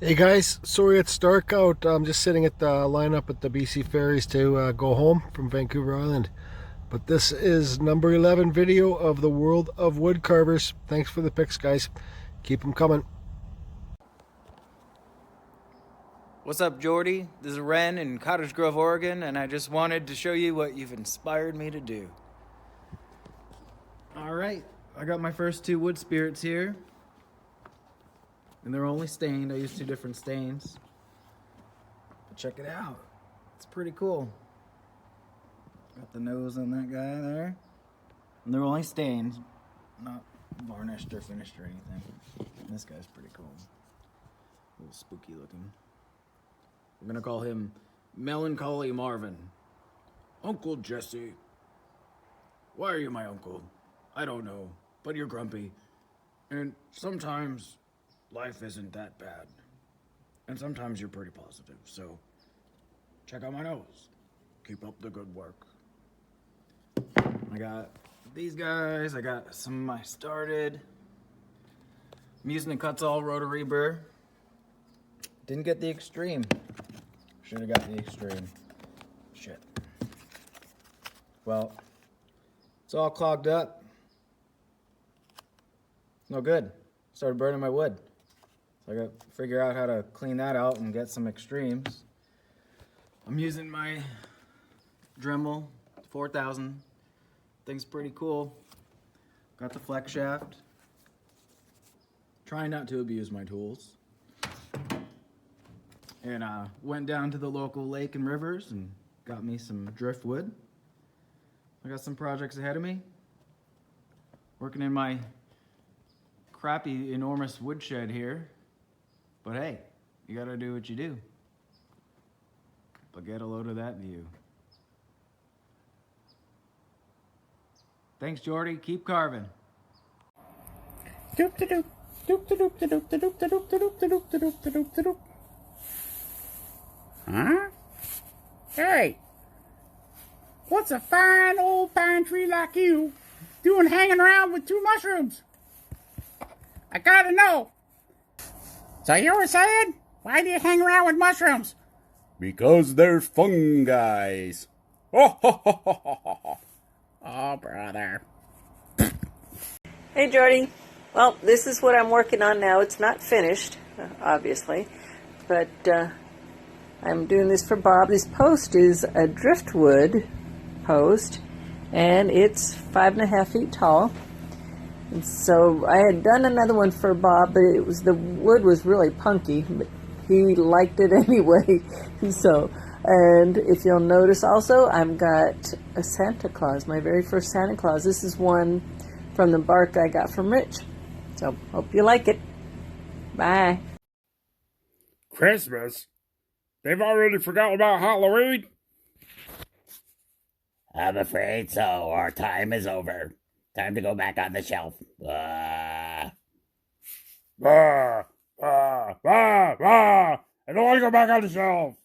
Hey guys, sorry it's dark out. I'm just sitting at the lineup at the BC ferries to go home from Vancouver Island. But this is number 11 video of the world of wood carvers. Thanks for the pics, guys. Keep them coming. What's up, Jordy? This is Ren in Cottage Grove, Oregon, and I just wanted to show you what you've inspired me to do. Alright, I got my first two wood spirits here. And they're only stained. I used two different stains. But check it out. It's pretty cool. Got the nose on that guy there. And they're only stained, not varnished or finished or anything. And this guy's pretty cool. A little spooky looking. We're gonna call him Melancholy Marvin. Uncle Jesse. Why are you my uncle? I don't know, but you're grumpy. And sometimes life isn't that bad. And sometimes you're pretty positive, so check out my nose. Keep up the good work. I got these guys. I got some of my started. I'm using the Kutzall rotary burr. Didn't get the extreme. Should have got the extreme. Shit. Well, it's all clogged up. No good. Started burning my wood. So I got to figure out how to clean that out and get some extremes. I'm using my Dremel 4000. Thing's pretty cool. Got the flex shaft. Trying not to abuse my tools. And went down to the local lake and rivers and got me some driftwood. I got some projects ahead of me. Working in my crappy, enormous woodshed here. But hey, you gotta do what you do. But get a load of that view. Thanks, Jordy. Keep carving. Huh? Hey, what's a fine old pine tree like you doing hanging around with two mushrooms? I gotta know. So you were saying, why do you hang around with mushrooms? Because they're fungi. Oh, Oh, brother. Hey, Jordy. Well, this is what I'm working on now. It's not finished, obviously, but I'm doing this for Bob. This post is a driftwood post, and it's 5.5 feet tall. And so I had done another one for Bob, but the wood was really punky, but he liked it anyway. So, and if you'll notice also, I've got a Santa Claus, my very first Santa Claus. This is one from the bark I got from Rich. So, hope you like it. Bye. Christmas? They've already forgotten about Halloween? I'm afraid so. Our time is over. Time to go back on the shelf. I don't want to go back on the shelf.